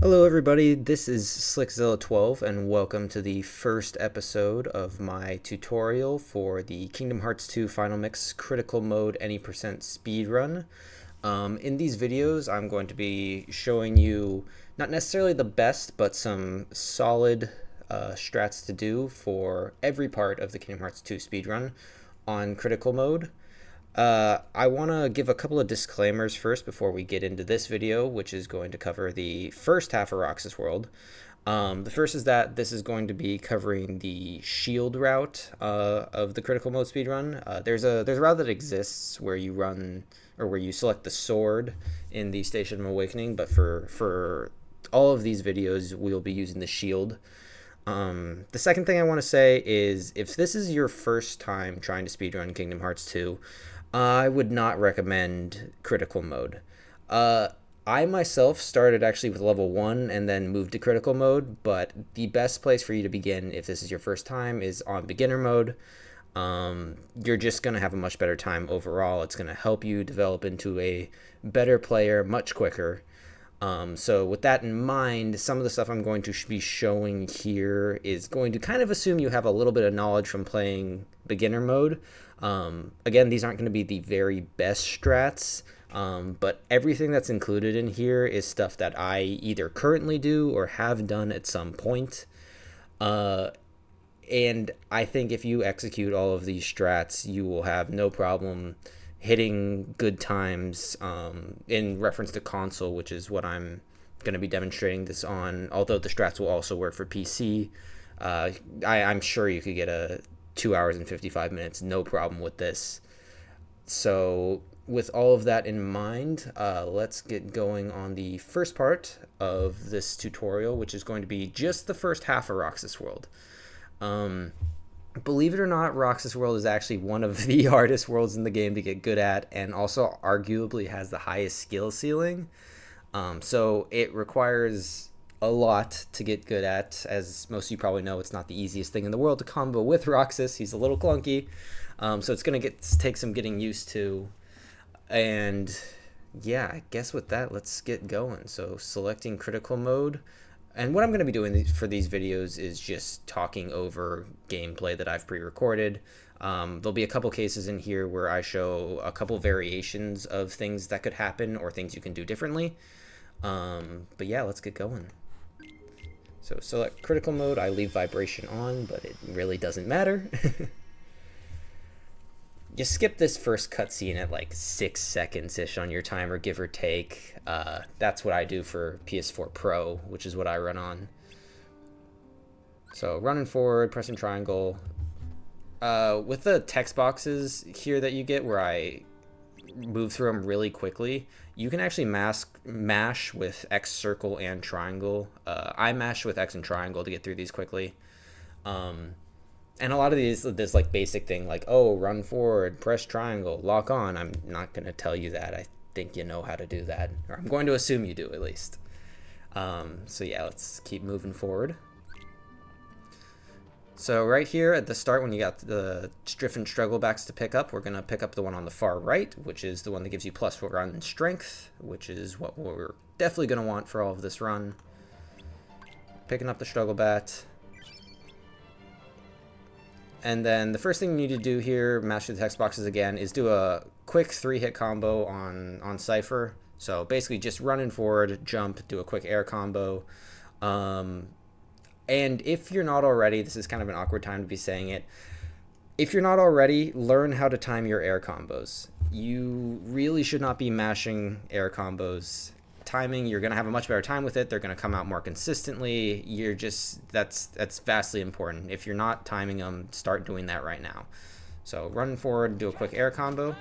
Hello everybody, this is Slickzilla12 and welcome to the first episode of my tutorial for the Kingdom Hearts 2 Final Mix Critical Mode Any Percent Speedrun. In these videos I'm going to be showing you not necessarily the best, but some solid strats to do for every part of the Kingdom Hearts 2 speedrun on Critical Mode. I want to give a couple of disclaimers first before we get into this video, which is going to cover the first half of Roxas World. The first is that this is going to be covering the shield route of the critical mode speedrun. There's a route that exists where you run, or where you select the sword in the Station of Awakening, but for all of these videos we'll be using the shield. The second thing I want to say is, if this is your first time trying to speedrun Kingdom Hearts 2, I would not recommend critical mode. I myself started actually with level 1 and then moved to critical mode, but the best place for you to begin if this is your first time is on beginner mode. You're just going to have a much better time overall. It's going to help you develop into a better player much quicker. So with that in mind, some of the stuff I'm going to be showing here is going to kind of assume you have a little bit of knowledge from playing beginner mode. Again, these aren't going to be the very best strats, but everything that's included in here is stuff that I either currently do or have done at some point. And I think if you execute all of these strats, you will have no problem hitting good times in reference to console, which is what I'm going to be demonstrating this on, although the strats will also work for PC. I'm sure you could get a 2 hours and 55 minutes, no problem with this. So with all of that in mind, let's get going on the first part of this tutorial, which is going to be just the first half of Roxas World. Believe it or not, Roxas World is actually one of the hardest worlds in the game to get good at, and also arguably has the highest skill ceiling. So it requires a lot to get good at. As most of you probably know, it's not the easiest thing in the world to combo with Roxas. He's a little clunky, so it's gonna take some getting used to. And yeah, I guess with that, let's get going. So selecting critical mode, and what I'm going to be doing for these videos is just talking over gameplay that I've pre-recorded. There'll be a couple cases in here where I show a couple variations of things that could happen or things you can do differently. But yeah, let's get going. So select critical mode. I leave vibration on, but it really doesn't matter. You skip this first cutscene at like 6 seconds-ish on your timer, give or take. That's what I do for PS4 Pro, which is what I run on. So running forward, pressing triangle. With the text boxes here that you get where I move through them really quickly, you can actually mash with X, circle, and triangle. I mash with X and triangle to get through these quickly. And a lot of these, this like basic thing like, oh, run forward, press triangle, lock on. I'm not going to tell you that. I think you know how to do that, or I'm going to assume you do at least. So yeah, let's keep moving forward. So right here at the start, when you got the different struggle backs to pick up, we're going to pick up the one on the far right, which is the one that gives you +4 run strength, which is what we're definitely going to want for all of this run. Picking up the struggle bat. And then the first thing you need to do here, mash the text boxes again, is do a quick 3-hit combo on Seifer. So basically just running forward, jump, do a quick air combo. And if you're not already, this is kind of an awkward time to be saying it, if you're not already, learn how to time your air combos. You really should not be mashing air combos. Timing, you're going to have a much better time with it. They're going to come out more consistently. You're just, that's vastly important. If you're not timing them, start doing that right now. So running forward, do a quick air combo,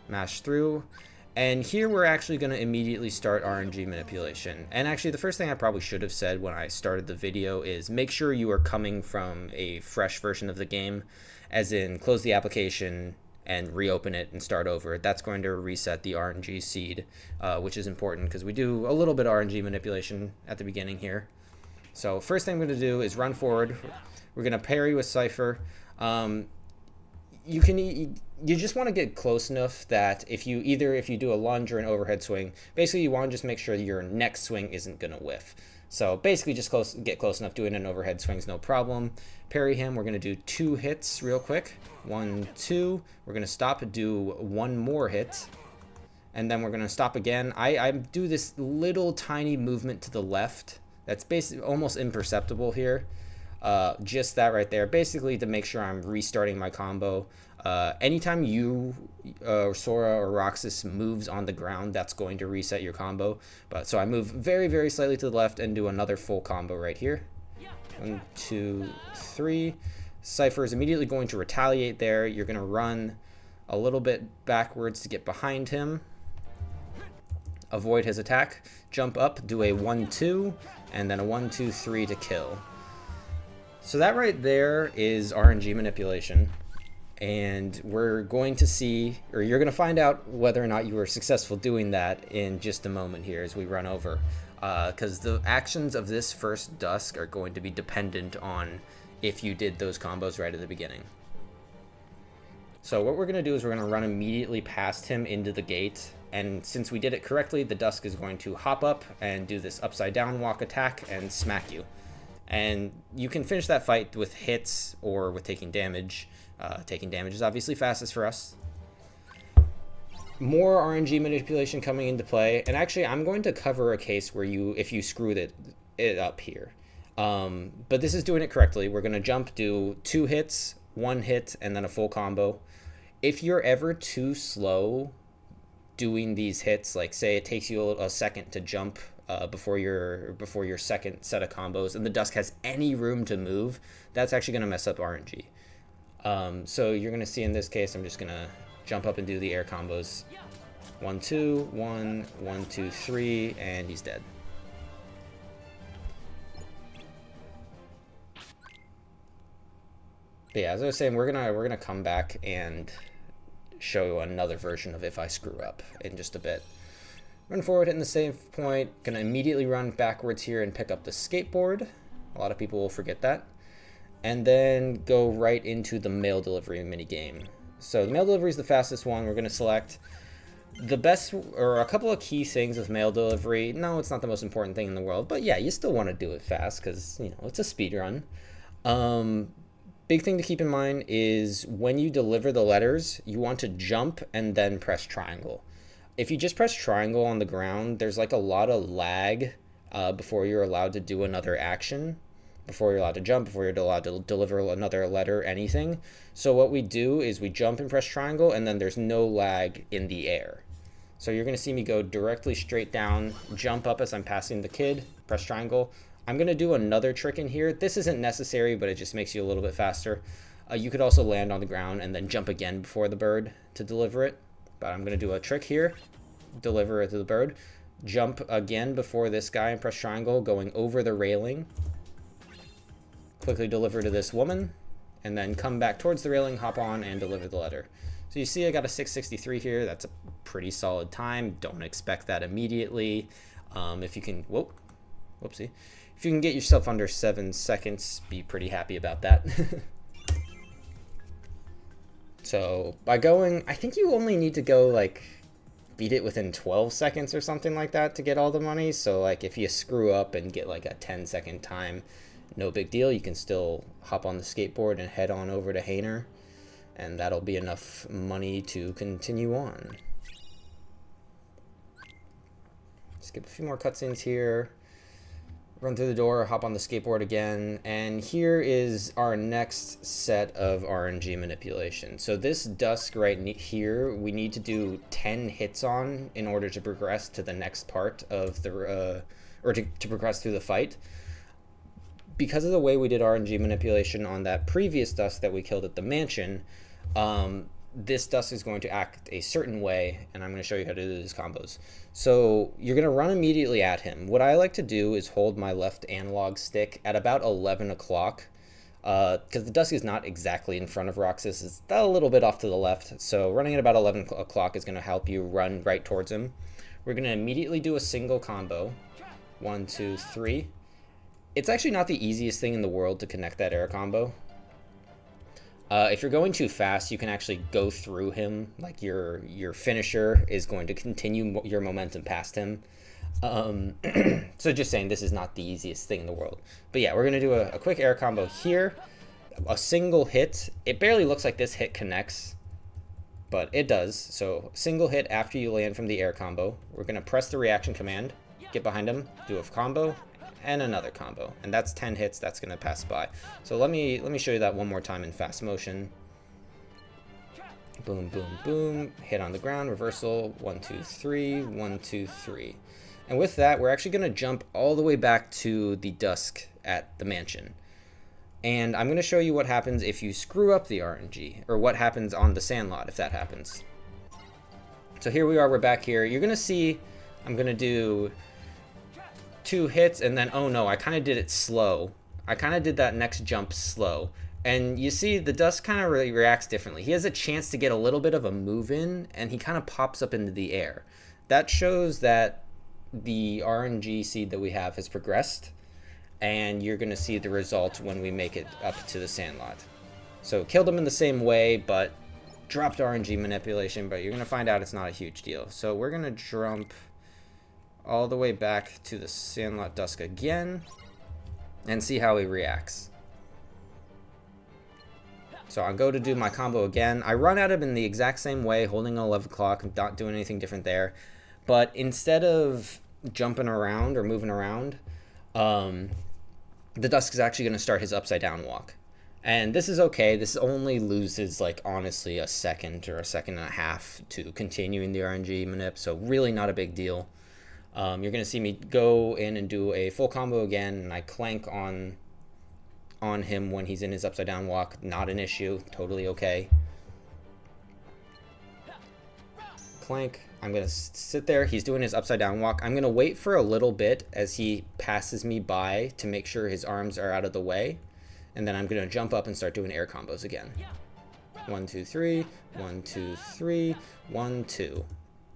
mash through, and here we're actually going to immediately start RNG manipulation. And actually the first thing I probably should have said when I started the video is make sure you are coming from a fresh version of the game, as in close the application and reopen it and start over. That's going to reset the RNG seed, which is important because we do a little bit of RNG manipulation at the beginning here. So first thing I'm going to do is run forward. We're going to parry with Seifer. you just want to get close enough that if you do a lunge or an overhead swing, basically you want to just make sure your next swing isn't going to whiff. So basically just get close enough. Doing an overhead swing is no problem. Parry him. We're going to do 2 hits real quick. 1, 2. We're going to stop and do 1 more hit. And then we're going to stop again. I do this little tiny movement to the left. That's basically almost imperceptible here. Just that right there. Basically to make sure I'm restarting my combo. Anytime Sora or Roxas moves on the ground, that's going to reset your combo. So I move very, very slightly to the left and do another full combo right here. 1, 2, 3. Seifer is immediately going to retaliate there. You're going to run a little bit backwards to get behind him. Avoid his attack. Jump up, do a 1, 2, and then a 1, 2, 3 to kill. So that right there is RNG manipulation. And we're going to see, or you're going to find out whether or not you were successful doing that in just a moment here as we run over. Because the actions of this first Dusk are going to be dependent on if you did those combos right at the beginning. So what we're going to do is we're going to run immediately past him into the gate. And since we did it correctly, the Dusk is going to hop up and do this upside down walk attack and smack you. And you can finish that fight with hits or with taking damage. Taking damage is obviously fastest for us. More RNG manipulation coming into play. And actually, I'm going to cover a case where if you screwed it up here. But this is doing it correctly. We're going to jump, do 2 hits, 1 hit, and then a full combo. If you're ever too slow doing these hits, like say it takes you a second to jump before your second set of combos, and the Dusk has any room to move, that's actually going to mess up RNG. So you're going to see in this case, I'm just going to jump up and do the air combos. 1, 2, 1, 1, 2, 3, and he's dead. But yeah, as I was saying, we're gonna come back and show you another version of if I screw up in just a bit. Run forward, hitting the save point. Gonna immediately run backwards here and pick up the skateboard. A lot of people will forget that. And then go right into the mail delivery minigame. So the mail delivery is the fastest one. We're gonna select the best, or a couple of key things with mail delivery. No, it's not the most important thing in the world, but yeah, you still want to do it fast because, you know, it's a speed run. Big thing to keep in mind is when you deliver the letters, you want to jump and then press triangle. If you just press triangle on the ground, there's like a lot of lag before you're allowed to do another action, before you're allowed to jump, before you're allowed to deliver another letter, anything. So what we do is we jump and press triangle, and then there's no lag in the air. So you're going to see me go directly straight down, jump up as I'm passing the kid, press triangle. I'm going to do another trick in here. This isn't necessary, but it just makes you a little bit faster. You could also land on the ground and then jump again before the bird to deliver it. But I'm going to do a trick here, deliver it to the bird, jump again before this guy and press triangle, going over the railing. Quickly deliver to this woman, and then come back towards the railing, hop on, and deliver the letter. So you see I got a 6:63 here. That's a pretty solid time. Don't expect that immediately. If you can, whoopsie. If you can get yourself under 7 seconds, be pretty happy about that. So by going, I think you only need to go like beat it within 12 seconds or something like that to get all the money. So like if you screw up and get like a 10-second time, no big deal. You can still hop on the skateboard and head on over to Hayner, and that'll be enough money to continue on. Skip a few more cutscenes here. Run through the door, hop on the skateboard again, and here is our next set of RNG manipulation. So this Dusk right here, we need to do 10 hits on in order to progress to the next part of the, or to progress through the fight. Because of the way we did RNG manipulation on that previous Dusk that we killed at the mansion, this Dusk is going to act a certain way, and I'm going to show you how to do these combos. So you're going to run immediately at him. What I like to do is hold my left analog stick at about 11 o'clock, because the Dusk is not exactly in front of Roxas. It's a little bit off to the left, so running at about 11 o'clock is going to help you run right towards him. We're going to immediately do a single combo. 1, 2, 3. It's actually not the easiest thing in the world to connect that air combo. If you're going too fast, you can actually go through him. Like your finisher is going to continue your momentum past him. So just saying, this is not the easiest thing in the world. But yeah, we're going to do a quick air combo here. A single hit. It barely looks like this hit connects, but it does. So single hit after you land from the air combo. We're going to press the reaction command, get behind him, do a combo, and another combo. And that's 10 hits. That's going to pass by. So let me show you that one more time in fast motion. Boom, boom, boom. Hit on the ground, reversal, 1, 2, 3, 1, 2, 3. And with that, we're actually going to jump all the way back to the Dusk at the mansion. And I'm going to show you what happens if you screw up the RNG, or what happens on the Sandlot if that happens. So here we are, we're back here. You're going to see I'm going to do 2 hits, and then, oh no, I kind of did it slow. I kind of did that next jump slow. And you see the Dusk kind of really reacts differently. He has a chance to get a little bit of a move in, and he kind of pops up into the air. That shows that the RNG seed that we have has progressed, and you're going to see the result when we make it up to the Sandlot. So killed him in the same way, but dropped RNG manipulation, but you're going to find out it's not a huge deal. So we're going to jump all the way back to the Sandlot Dusk again and see how he reacts. So I'll go to do my combo again. I run at him in the exact same way, holding 11 o'clock, not doing anything different there. But instead of jumping around or moving around, the Dusk is actually going to start his upside down walk. And this is okay. This only loses, like, honestly, a second or a second and a half to continuing the RNG manip. So really not a big deal. You're going to see me go in and do a full combo again, and I clank on him when he's in his upside down walk. Not an issue. Totally okay. Clank. I'm going to sit there. He's doing his upside down walk. I'm going to wait for a little bit as he passes me by to make sure his arms are out of the way. And then I'm going to jump up and start doing air combos again. 1, 2, 3. 1, 2, 3. 1, 2.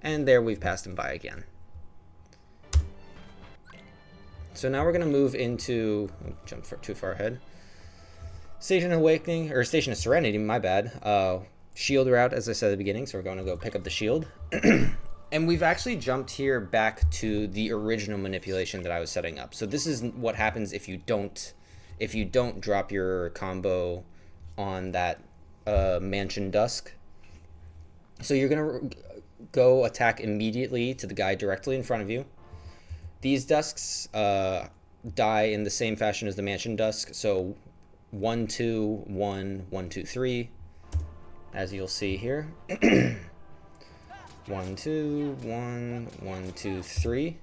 And there we've passed him by again. So now we're going to move into... Oh, jump too far ahead. Station of Awakening, or Station of Serenity, my bad. Shield route, as I said at the beginning, so we're going to go pick up the shield. And we've actually jumped here back to the original manipulation that I was setting up. So this is what happens if you don't drop your combo on that Mansion Dusk. So you're going to go attack immediately to the guy directly in front of you. These Dusks die in the same fashion as the Mansion Dusk. So 1, 2, 1, 1, 2, 3. As you'll see here. 1, 2, 1, 1, 2, 3.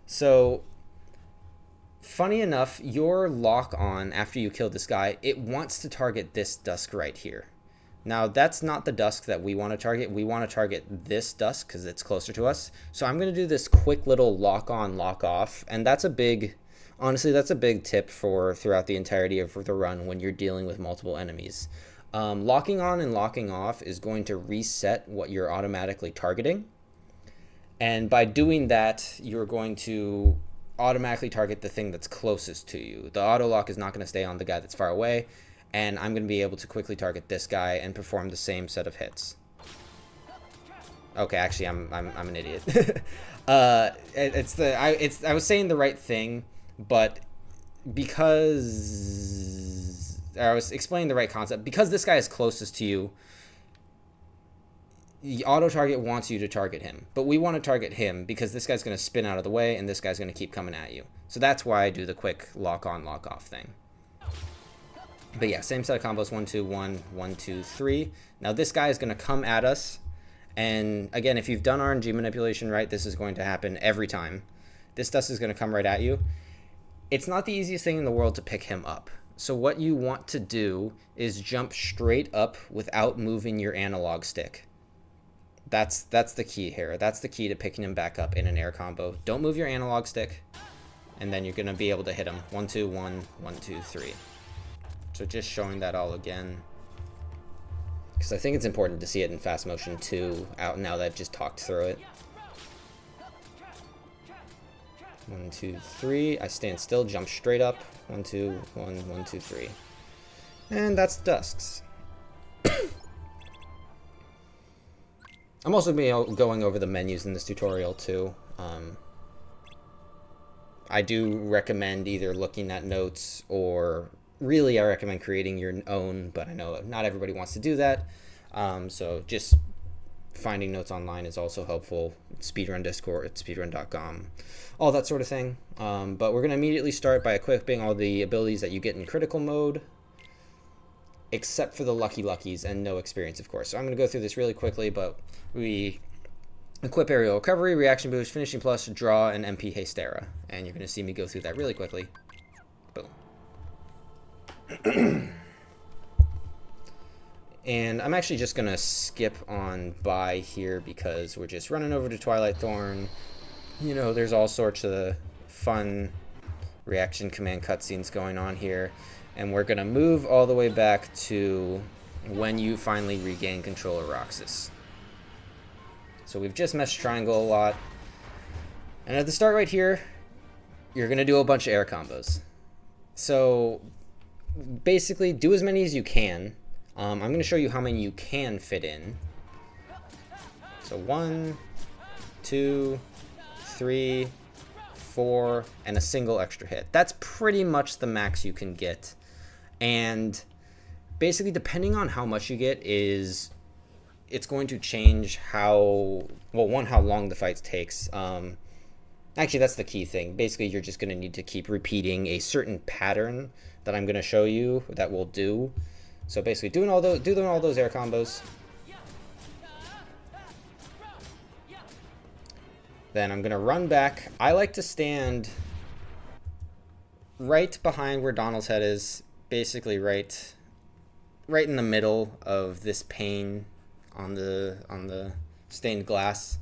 So, funny enough, your lock on after you kill this guy, it wants to target this Dusk right here. Now, that's not the Dusk that we want to target. We want to target this Dusk because it's closer to us. So I'm going to do this quick little lock on, lock off. And that's a big, honestly, that's a big tip for throughout the entirety of the run when you're dealing with multiple enemies. Locking on and locking off is going to reset what you're automatically targeting. And by doing that, you're going to automatically target the thing that's closest to you. The auto lock is not going to stay on the guy that's far away. And I'm going to be able to quickly target this guy and perform the same set of hits. Okay, actually, I'm an idiot. I was saying the right thing, but because I was explaining the right concept, because this guy is closest to you, the auto target wants you to target him, but we want to target him because this guy's going to spin out of the way and this guy's going to keep coming at you. So that's why I do the quick lock on, lock off thing. But yeah, same set of combos, 1, 2, 1, 1, 2, 3. Now this guy is going to come at us. And again, if you've done RNG manipulation right, this is going to happen every time. This Dust is going to come right at you. It's not the easiest thing in the world to pick him up. So what you want to do is jump straight up without moving your analog stick. That's the key here. That's the key to picking him back up in an air combo. Don't move your analog stick, and then you're going to be able to hit him. 1, 2, 1, 1, 2, 3. So just showing that all again, because I think it's important to see it in fast motion too, out now that I've just talked through it. 1, 2, 3. I stand still, jump straight up. 1, 2, 1, 1, 2, 3. And that's Dusks. I'm also going to be going over the menus in this tutorial too. I do recommend either looking at notes, or really I recommend creating your own, but I know not everybody wants to do that. So just finding notes online is also helpful. Speedrun Discord, speedrun.com, all that sort of thing. But we're going to immediately start by equipping all the abilities that you get in critical mode, except for the Lucky Luckies and no experience, of course. So I'm going to go through this really quickly, but we equip Aerial Recovery, Reaction Boost, Finishing Plus, Draw, and MP Hastera. And you're going to see me go through that really quickly. Boom. And I'm actually just going to skip on by here because we're just running over to Twilight Thorn. You know, there's all sorts of fun reaction command cutscenes going on here. And we're going to move all the way back to when you finally regain control of Roxas. So we've just meshed triangle a lot. And at the start right here, you're going to do a bunch of air combos. So basically, do as many as you can. I'm going to show you how many you can fit in. So 1, 2, 3, 4, and a single extra hit. That's pretty much the max you can get. And basically, depending on how much you get, it's going to change how long the fight takes. Actually, that's the key thing. Basically, you're just going to need to keep repeating a certain pattern that I'm going to show you that will do. So basically, doing all those air combos. Then I'm going to run back. I like to stand right behind where Donald's head is, basically right in the middle of this pane on the stained glass.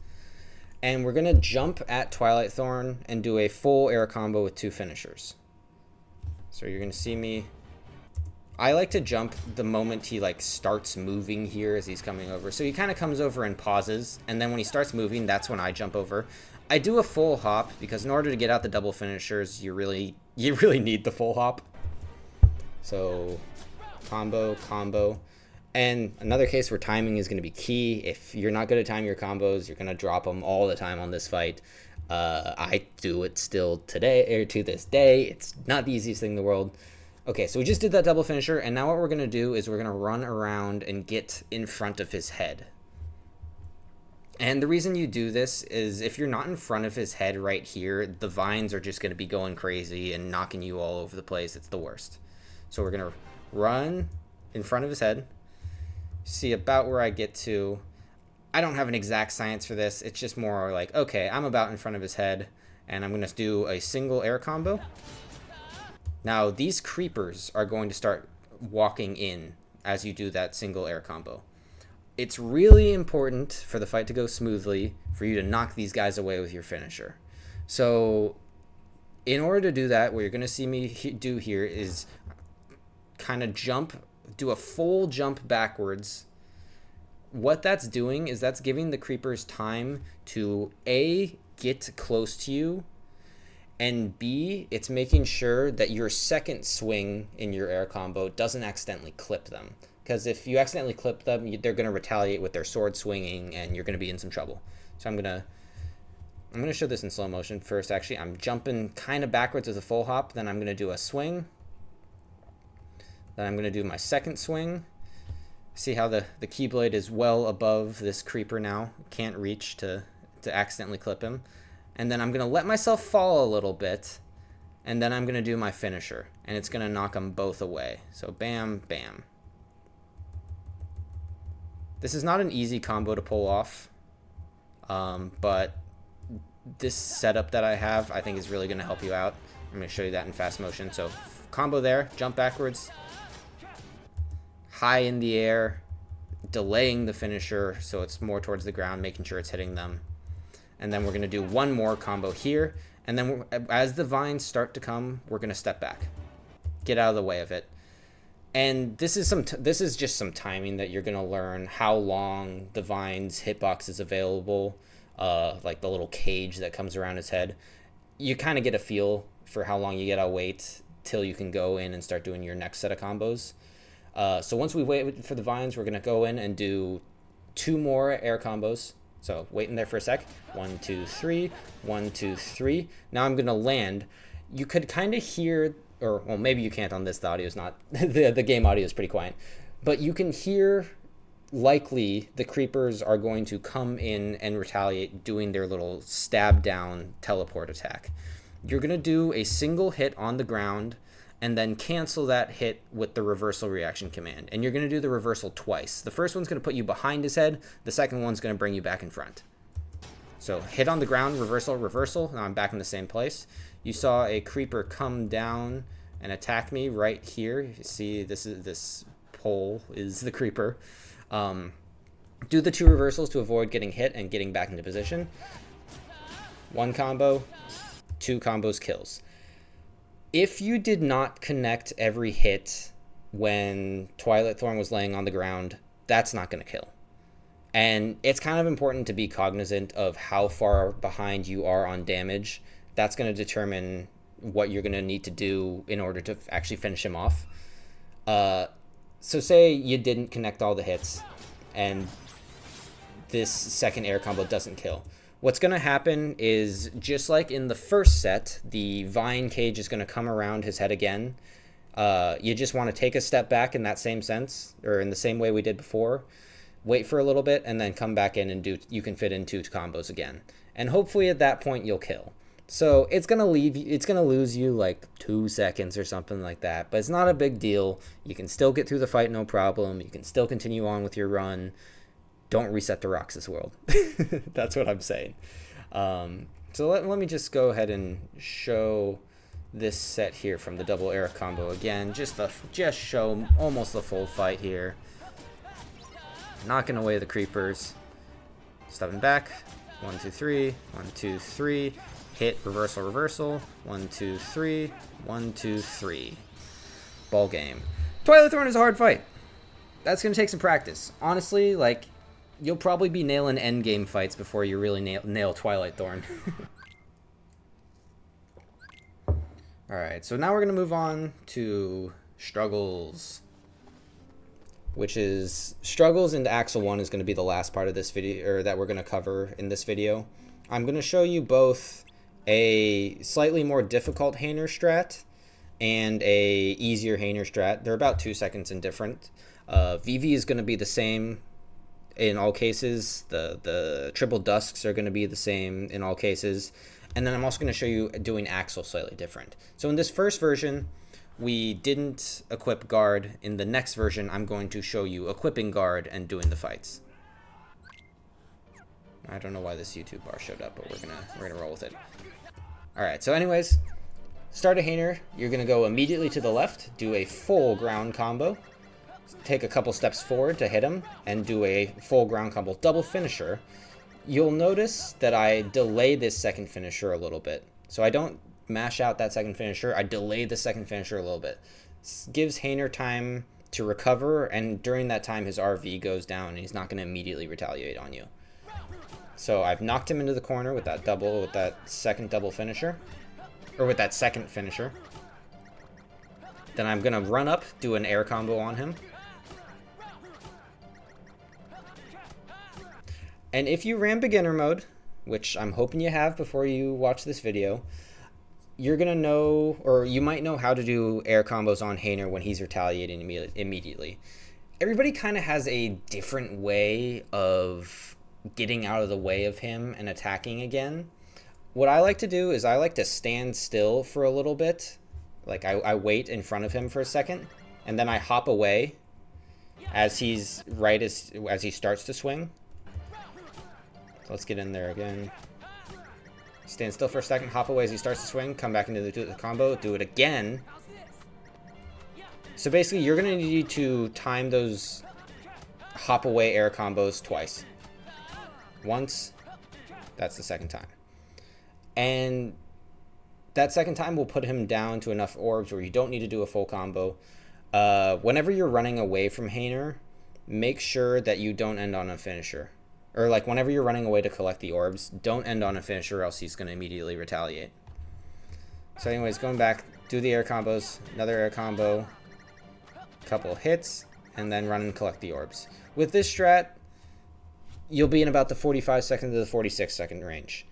And we're going to jump at Twilight Thorn and do a full air combo with 2 finishers. So you're going to see me. I like to jump the moment he starts moving here as he's coming over. So he kind of comes over and pauses, and then when he starts moving, that's when I jump over. I do a full hop because in order to get out the double finishers, you really need the full hop. So combo. And another case where timing is going to be key. If you're not good at time your combos, you're going to drop them all the time on this fight. I do it still today, or to this day. It's not the easiest thing in the world. Okay, so we just did that double finisher, and now what we're going to do is we're going to run around and get in front of his head. And the reason you do this is if you're not in front of his head right here, the vines are just going to be going crazy and knocking you all over the place. It's the worst. So we're going to run in front of his head, see about where I get to. I don't have an exact science for this. It's just more like, okay, I'm about in front of his head, and I'm going to do a single air combo. Now, these creepers are going to start walking in as you do that single air combo. It's really important for the fight to go smoothly for you to knock these guys away with your finisher. So in order to do that, what you're going to see me do here is kind of do a full jump backwards. What that's doing is that's giving the creepers time to A, get close to you, and B, it's making sure that your second swing in your air combo doesn't accidentally clip them. Because if you accidentally clip them, they're going to retaliate with their sword swinging, and you're going to be in some trouble. So I'm going to show this in slow motion first. Actually, I'm jumping kind of backwards with a full hop. Then I'm going to do a swing. Then I'm going to do my second swing. See how the Keyblade is well above this creeper now. Can't reach to accidentally clip him. And then I'm going to let myself fall a little bit, and then I'm going to do my finisher, and it's going to knock them both away. So bam, bam. This is not an easy combo to pull off, but this setup that I have, I think is really going to help you out. I'm going to show you that in fast motion. So combo there, jump backwards, high in the air, delaying the finisher so it's more towards the ground, making sure it's hitting them. And then we're going to do one more combo here. And then as the vines start to come, we're going to step back. Get out of the way of it. And this is just some timing that you're going to learn how long the vines hitbox is available. Like the little cage that comes around his head. You kind of get a feel for how long you got to wait till you can go in and start doing your next set of combos. So once we wait for the vines, we're going to go in and do 2 more air combos. So wait in there for a sec. 1, 2, 3. 1, 2, 3. Now I'm going to land. You could kind of hear, or well, maybe you can't on this. The audio is not, the game audio is pretty quiet. But you can hear, likely, the creepers are going to come in and retaliate doing their little stab down teleport attack. You're going to do a single hit on the ground and then cancel that hit with the reversal reaction command. And you're going to do the reversal twice. The first one's going to put you behind his head. The second one's going to bring you back in front. So hit on the ground, reversal, reversal. Now I'm back in the same place. You saw a creeper come down and attack me right here. You see this pole is the creeper. Do the 2 reversals to avoid getting hit and getting back into position. 1 combo, 2 combos kills. If you did not connect every hit when Twilight Thorn was laying on the ground, that's not going to kill. And it's kind of important to be cognizant of how far behind you are on damage. That's going to determine what you're going to need to do in order to actually finish him off. So say you didn't connect all the hits and this second air combo doesn't kill. What's going to happen is, just like in the first set, the vine cage is going to come around his head again. You just want to take a step back in that same sense, or in the same way we did before. Wait for a little bit, and then come back in and you can fit in 2 combos again. And hopefully at that point you'll kill. So it's going to lose you like 2 seconds or something like that. But it's not a big deal. You can still get through the fight, no problem. You can still continue on with your run. Don't reset the Roxas world. That's what I'm saying. So let me just go ahead and show this set here from the double air combo again. Just show almost the full fight here. Knocking away the creepers. Stepping back. 1, 2, 3. 1, 2, 3. Hit, reversal, reversal. 1, 2, 3. 1, 2, 3. Ball game. Twilight Thorn is a hard fight. That's going to take some practice. Honestly, like, you'll probably be nailing endgame fights before you really nail Twilight Thorn. Alright, so now we're going to move on to Struggles. Which is, Struggles into Axel 1 is going to be the last part of this video, or that we're going to cover in this video. I'm going to show you both a slightly more difficult Hayner strat and a easier Hayner strat. They're about 2 seconds in different. Vivi is going to be the same in all cases. The triple Dusks are going to be the same in all cases. And then I'm also going to show you doing Axel slightly different. So in this first version, we didn't equip guard. In the next version, I'm going to show you equipping guard and doing the fights. I don't know why this YouTube bar showed up, but we're gonna roll with it. All right. So anyways, start a Hayner. You're gonna go immediately to the left, do a full ground combo, take a couple steps forward to hit him, and do a full ground combo double finisher. You'll notice that I delay this second finisher a little bit, so I don't mash out that second finisher. I delay the second finisher a little bit. This gives Hayner time to recover, and during that time his RV goes down and he's not going to immediately retaliate on you. So I've knocked him into the corner with that second double finisher, or with that second finisher. Then I'm going to run up, do an air combo on him. And if you ran beginner mode, which I'm hoping you have before you watch this video, you're going to know, or you might know how to do air combos on Hayner when he's retaliating immediately. Everybody kind of has a different way of getting out of the way of him and attacking again. What I like to do is I like to stand still for a little bit. Like I wait in front of him for a second, and then I hop away as he starts to swing. So let's get in there again. Stand still for a second, hop away as he starts to swing, come back into the combo, do it again. So basically, you're going to need to time those hop away air combos twice. Once, that's the second time. And that second time will put him down to enough orbs where you don't need to do a full combo. Whenever you're running away from Hayner, make sure that you don't end on a finisher. Or, like, whenever you're running away to collect the orbs, don't end on a finisher or else he's going to immediately retaliate. So anyways, going back, do the air combos, another air combo, couple hits, and then run and collect the orbs. With this strat, you'll be in about the 45 second to the 46 second range.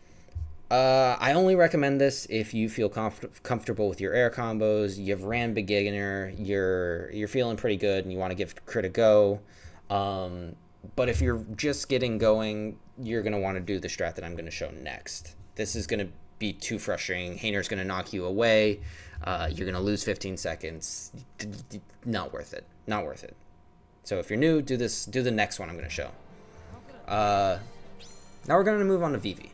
I only recommend this if you feel comfortable with your air combos, you've ran beginner, you're feeling pretty good, and you want to give crit a go. But if you're just getting going, you're going to want to do the strat that I'm going to show next. This is going to be too frustrating. Hayner's going to knock you away. You're going to lose 15 seconds. Not worth it. Not worth it. So if you're new, do the next one I'm going to show. Now we're going to move on to Vivi.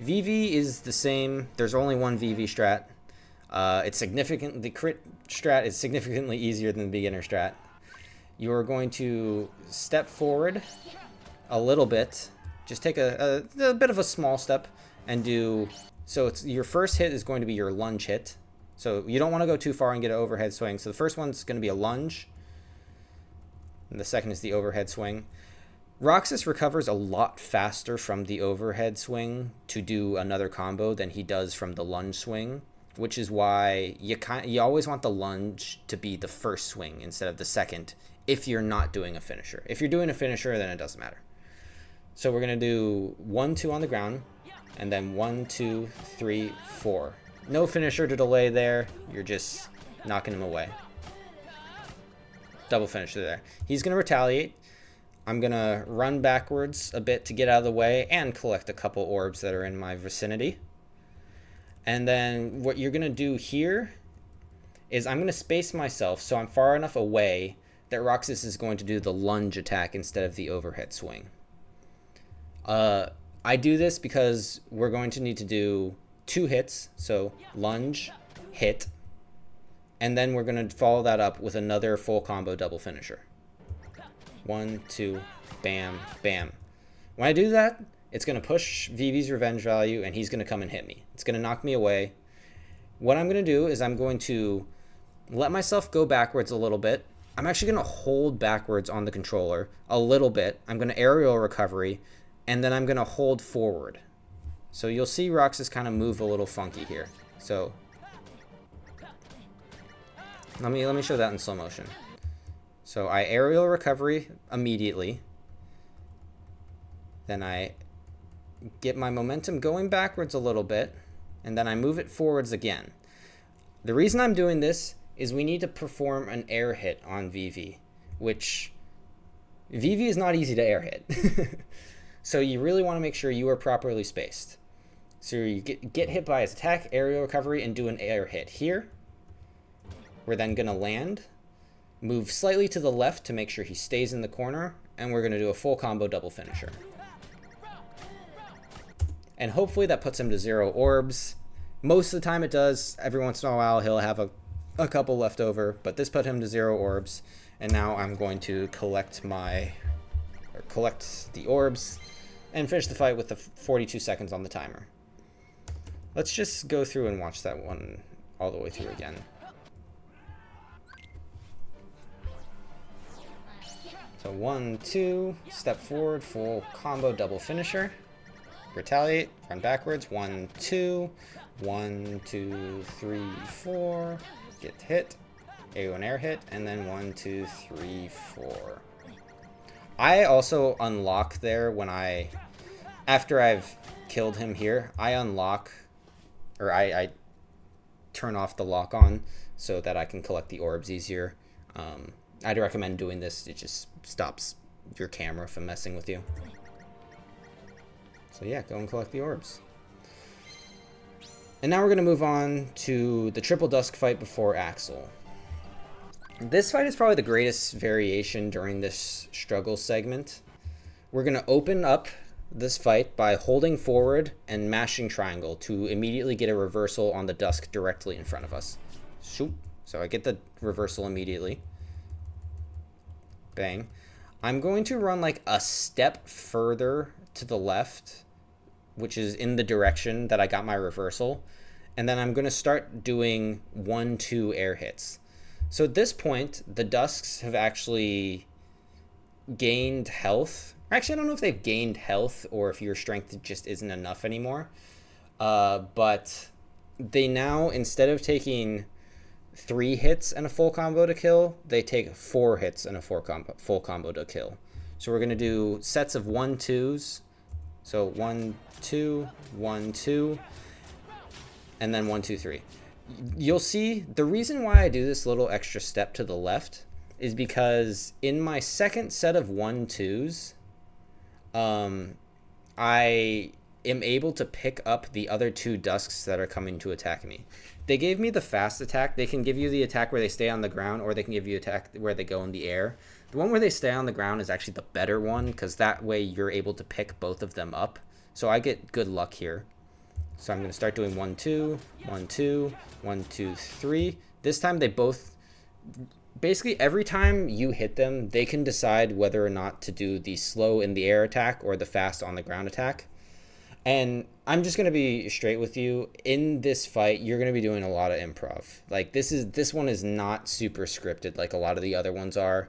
Vivi is the same. There's only one Vivi strat. The crit strat is significantly easier than the beginner strat. You're going to step forward a little bit. Just take a bit of a small step and do... So your first hit is going to be your lunge hit. So you don't want to go too far and get an overhead swing. So the first one's going to be a lunge. And the second is the overhead swing. Roxas recovers a lot faster from the overhead swing to do another combo than he does from the lunge swing, which is why you always want the lunge to be the first swing instead of the second if you're not doing a finisher. If you're doing a finisher, then it doesn't matter. So we're going to do 1, 2 on the ground, and then 1, 2, 3, 4. No finisher to delay there. You're just knocking him away. Double finisher there. He's going to retaliate. I'm going to run backwards a bit to get out of the way and collect a couple orbs that are in my vicinity. And then what you're going to do here is I'm going to space myself so I'm far enough away that Roxas is going to do the lunge attack instead of the overhead swing. I do this because we're going to need to do 2 hits, so lunge, hit, and then we're going to follow that up with another full combo double finisher. 1, 2, bam, bam. When I do that, it's going to push Vivi's revenge value, and he's going to come and hit me. It's going to knock me away. What I'm going to do is I'm going to let myself go backwards a little bit. I'm actually going to hold backwards on the controller a little bit. I'm going to aerial recovery, and then I'm going to hold forward. So you'll see Roxas kind of move a little funky here. So let me show that in slow motion. So I aerial recovery immediately. Then I get my momentum going backwards a little bit, and then I move it forwards again. The reason I'm doing this is we need to perform an air hit on Vivi, which Vivi is not easy to air hit. So you really want to make sure you are properly spaced. So you get hit by his attack, aerial recovery, and do an air hit here. We're then going to land, move slightly to the left to make sure he stays in the corner, and we're going to do a full combo double finisher. And hopefully that puts him to 0 orbs. Most of the time it does. Every once in a while he'll have a couple left over, but this put him to 0 orbs. And now I'm going to collect the orbs and finish the fight with the 42 seconds on the timer. Let's just go through and watch that one all the way through again. So 1, 2, step forward, full combo double finisher. Retaliate, run backwards, 1, 2, 1, 2, 3, 4, get hit, A1 air hit, and then 1, 2, 3, 4. I also unlock there after I've killed him here, I unlock, or I turn off the lock on so that I can collect the orbs easier. I'd recommend doing this. It just stops your camera from messing with you. So yeah, go and collect the orbs. And now we're going to move on to the triple Dusk fight before Axel. This fight is probably the greatest variation during this struggle segment. We're going to open up this fight by holding forward and mashing triangle to immediately get a reversal on the Dusk directly in front of us. Shoop. So I get the reversal immediately. Bang. I'm going to run like a step further to the left, which is in the direction that I got my reversal. And then I'm going to start doing 1, 2 air hits. So at this point, the Dusks have actually gained health. Actually, I don't know if they've gained health or if your strength just isn't enough anymore. But they now, instead of taking 3 hits and a full combo to kill, they take 4 hits and a full combo to kill. So we're going to do sets of 1, 2s. So 1, 2, 1, 2, and then 1, 2, 3. You'll see the reason why I do this little extra step to the left is because in my second set of 1, 2s, I am able to pick up the other 2 Dusks that are coming to attack me. They gave me the fast attack. They can give you the attack where they stay on the ground, or they can give you attack where they go in the air. The one where they stay on the ground is actually the better one, because that way you're able to pick both of them up. So I get good luck here. So I'm going to start doing 1, 2, 1, 2, 1, 2, 3. This time they both, basically every time you hit them, they can decide whether or not to do the slow in the air attack or the fast on the ground attack. And I'm just going to be straight with you. In this fight, you're going to be doing a lot of improv. Like this one is not super scripted like a lot of the other ones are.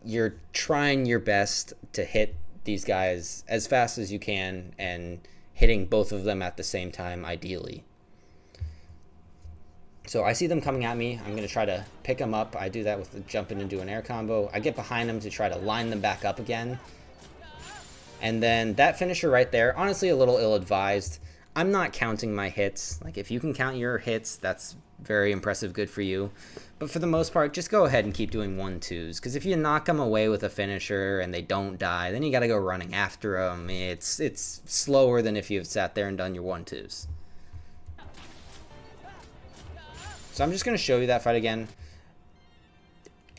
You're trying your best to hit these guys as fast as you can and hitting both of them at the same time, ideally. So I see them coming at me. I'm going to try to pick them up. I do that with jumping into an air combo. I get behind them to try to line them back up again. And then that finisher right there, honestly a little ill-advised. I'm not counting my hits. Like, if you can count your hits, that's very impressive, good for you. But for the most part, just go ahead and keep doing 1, 2s. Because if you knock them away with a finisher and they don't die, then you got to go running after them. It's slower than if you've sat there and done your 1, 2s. So I'm just going to show you that fight again.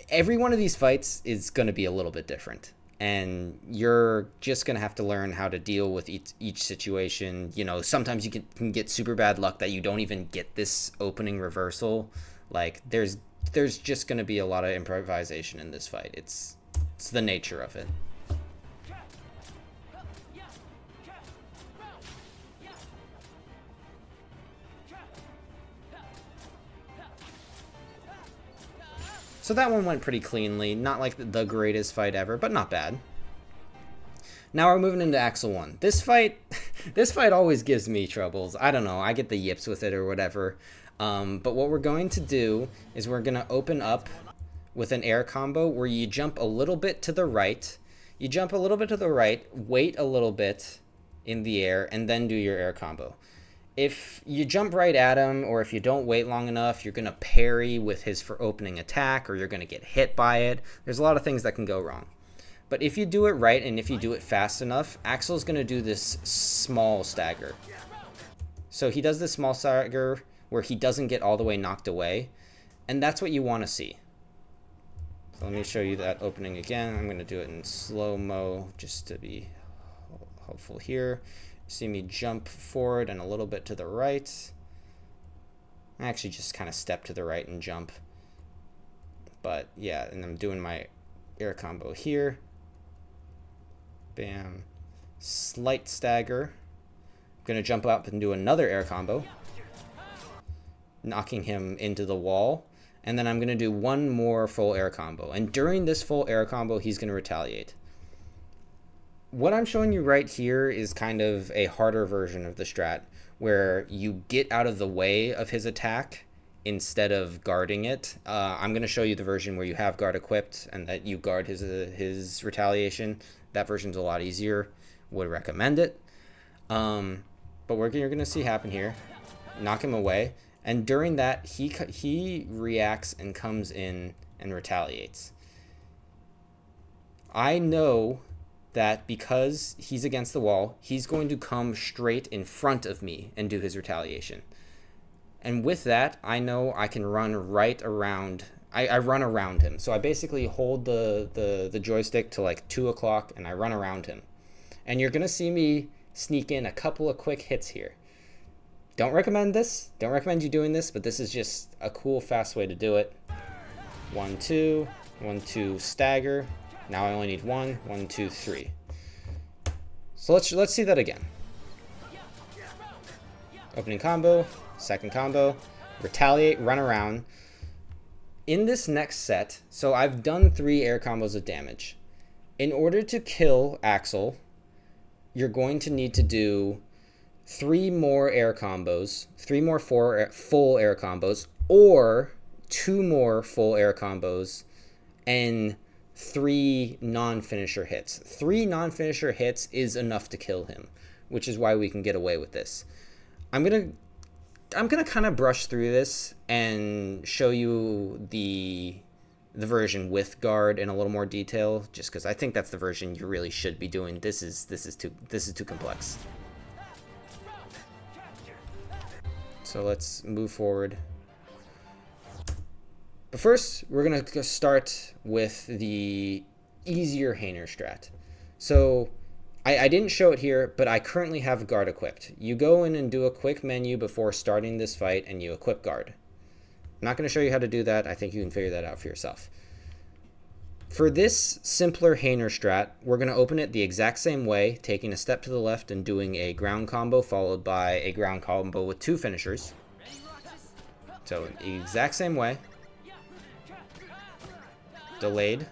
Every one of these fights is going to be a little bit different. And you're just going to have to learn how to deal with each situation. You know, sometimes you can get super bad luck that you don't even get this opening reversal. Like, there's just going to be a lot of improvisation in this fight. It's the nature of it. So that one went pretty cleanly. Not like the greatest fight ever, but not bad. Now we're moving into Axel 1. This fight always gives me troubles. I don't know. I get the yips with it or whatever. But what we're going to do is we're going to open up with an air combo where you jump a little bit to the right. You jump a little bit to the right, wait a little bit in the air, and then do your air combo. If you jump right at him, or if you don't wait long enough, you're going to parry with his for opening attack, or you're going to get hit by it. There's a lot of things that can go wrong. But if you do it right, and if you do it fast enough, Axel's going to do this small stagger. So he does this small stagger where he doesn't get all the way knocked away, and that's what you want to see. So let me show you that opening again. I'm going to do it in slow-mo just to be helpful here. See me jump forward and a little bit to the right. I actually just kind of step to the right and jump. But yeah, and I'm doing my air combo here. Bam. Slight stagger. I'm going to jump up and do another air combo, knocking him into the wall. And then I'm going to do one more full air combo. And during this full air combo, he's going to retaliate. What I'm showing you right here is kind of a harder version of the strat, where you get out of the way of his attack instead of guarding it. I'm going to show you the version where you have guard equipped and that you guard his retaliation. That version's a lot easier. Would recommend it. But what you're going to see happen here, knock him away, and during that, he reacts and comes in and retaliates. I know that because he's against the wall, he's going to come straight in front of me and do his retaliation. And with that, I know I can run right around. I run around him. So I basically hold the joystick to like 2 o'clock and I run around him. And you're going to see me sneak in a couple of quick hits here. Don't recommend this. Don't recommend you doing this, but this is just a cool, fast way to do it. 1, 2, 1, 2, stagger. Now I only need 1, 1, 2, 3. So let's see that again. Opening combo, second combo, retaliate, run around. In this next set, so I've done 3 air combos of damage. In order to kill Axel, you're going to need to do 3 more air combos, 3 more full air combos, or 2 more full air combos, and 3 non-finisher hits. 3 non-finisher hits is enough to kill him, which is why we can get away with this. I'm gonna kind of brush through this and show you the version with guard in a little more detail, just because I think that's the version you really should be doing. This is too complex. So let's move forward. But first, we're going to start with the easier Hayner strat. So I didn't show it here, but I currently have guard equipped. You go in and do a quick menu before starting this fight, and you equip guard. I'm not going to show you how to do that. I think you can figure that out for yourself. For this simpler Hayner strat, we're going to open it the exact same way, taking a step to the left and doing a ground combo followed by a ground combo with 2 finishers. So the exact same way. Delayed.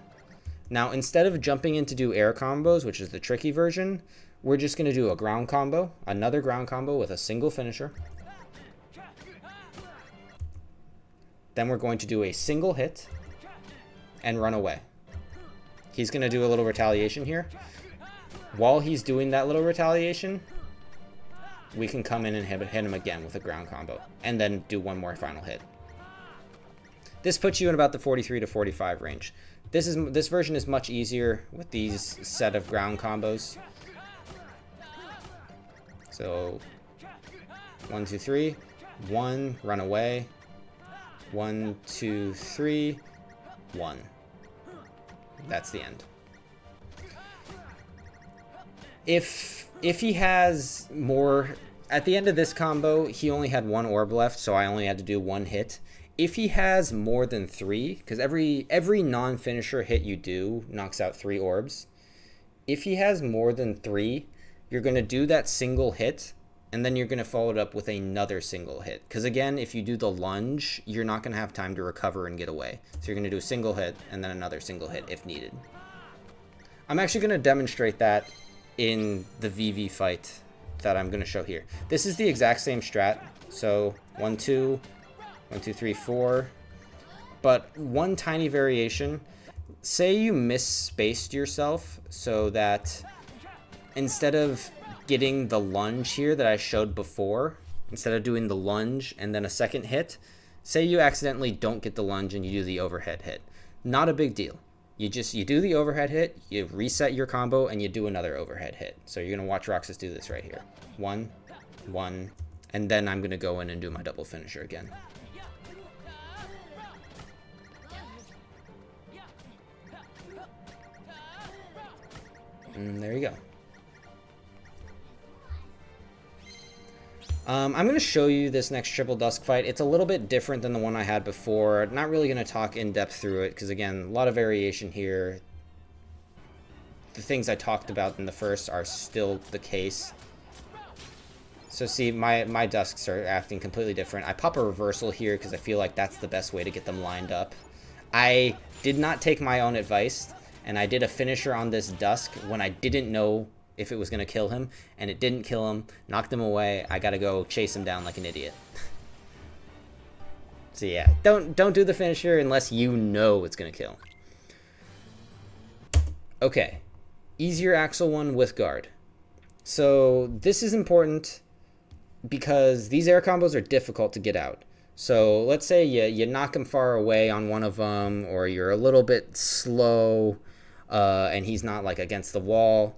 Now, instead of jumping in to do air combos, which is the tricky version, we're just going to do a ground combo, another ground combo with a single finisher. Then we're going to do a single hit and run away. He's going to do a little retaliation here. While he's doing that little retaliation, we can come in and hit him again with a ground combo and then do one more final hit. This puts you in about the 43 to 45 range. This version is much easier with these set of ground combos. So 1, 2, 3, 1, run away. 1, 2, 3, 1. That's the end. If he has more, at the end of this combo, he only had 1 orb left, so I only had to do 1 hit. If he has more than 3, because every non-finisher hit you do knocks out 3 orbs. If he has more than 3, you're going to do that single hit, and then you're going to follow it up with another single hit. Because again, if you do the lunge, you're not going to have time to recover and get away. So you're going to do a single hit, and then another single hit if needed. I'm actually going to demonstrate that in the Vivi fight that I'm going to show here. This is the exact same strat. So 1, 2... 1, 2, 3, 4. But one tiny variation. Say you misspaced yourself so that instead of getting the lunge here that I showed before, instead of doing the lunge and then a second hit, say you accidentally don't get the lunge and you do the overhead hit. Not a big deal. You do the overhead hit, you reset your combo, and you do another overhead hit. So you're going to watch Roxas do this right here. 1, 1, and then I'm going to go in and do my double finisher again. And there you go. I'm going to show you this next Triple Dusk fight. It's a little bit different than the one I had before. Not really going to talk in depth through it because, again, a lot of variation here. The things I talked about in the first are still the case. So see, my Dusks are acting completely different. I pop a reversal here because I feel like that's the best way to get them lined up. I did not take my own advice, and I did a finisher on this Dusk when I didn't know if it was going to kill him, and it didn't kill him, knocked him away. I got to go chase him down like an idiot. So yeah, don't do the finisher unless you know it's going to kill. Okay, easier Axel one with guard. So this is important because these air combos are difficult to get out. So let's say you knock him far away on one of them, or you're a little bit slow, and he's not like against the wall,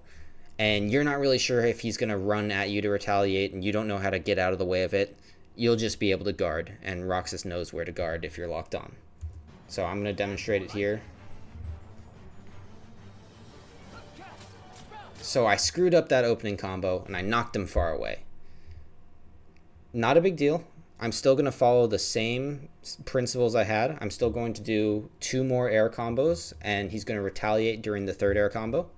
and you're not really sure if he's going to run at you to retaliate, and you don't know how to get out of the way of it. You'll just be able to guard, and Roxas knows where to guard if you're locked on. So I'm going to demonstrate it here. So I screwed up that opening combo, and I knocked him far away. Not a big deal. I'm still going to follow the same principles I had. I'm still going to do 2 more air combos, and he's going to retaliate during the 3rd air combo.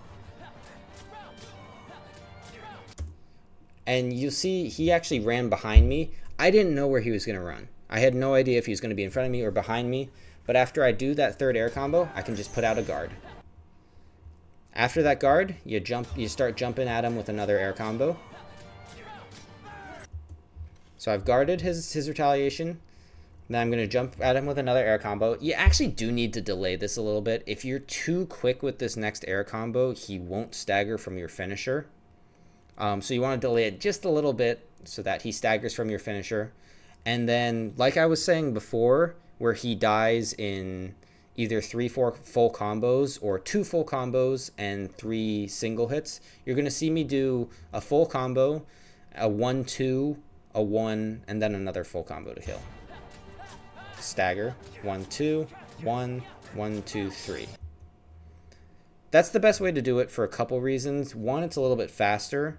And you'll see he actually ran behind me. I didn't know where he was going to run. I had no idea if he was going to be in front of me or behind me. But after I do that 3rd air combo, I can just put out a guard. After that guard, you start jumping at him with another air combo. So I've guarded his retaliation. Then I'm going to jump at him with another air combo. You actually do need to delay this a little bit. If you're too quick with this next air combo, he won't stagger from your finisher. So you want to delay it just a little bit so that he staggers from your finisher. And then, like I was saying before, where he dies in either 3-4 full combos or 2 full combos and 3 single hits, you're going to see me do a full combo, a 1-2, a 1, and then another full combo to kill. Stagger, 1-2, 1, 1-2, 3. That's the best way to do it for a couple reasons. One, it's a little bit faster.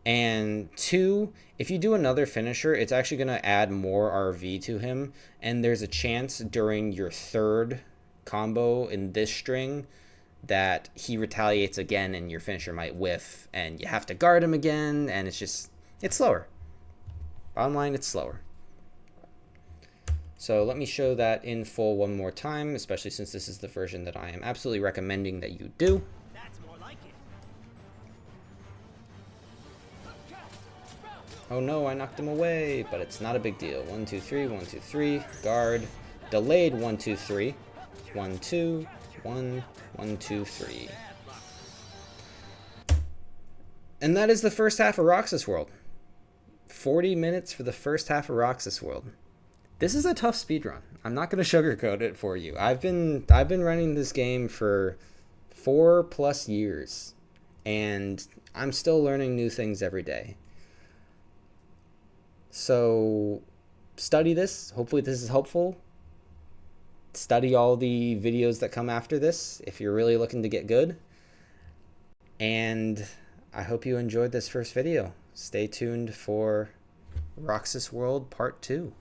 And 2, if you do another finisher, it's actually going to add more RV to him. And there's a chance during your 3rd combo in this string that he retaliates again and your finisher might whiff. And you have to guard him again. And it's slower. Bottom line, it's slower. So let me show that in full one more time, especially since this is the version that I am absolutely recommending that you do. That's more like it. Oh no, I knocked him away, but it's not a big deal. 1, 2, 3, 1, 2, 3, guard, delayed 1, 2, 3, 1, 2, 1, 1, 2, 3. And that is the first half of Roxas World. 40 minutes for the first half of Roxas World. This is a tough speedrun. I'm not going to sugarcoat it for you. I've been running this game for 4+ years, and I'm still learning new things every day. So study this. Hopefully this is helpful. Study all the videos that come after this if you're really looking to get good. And I hope you enjoyed this first video. Stay tuned for Roxas World Part 2.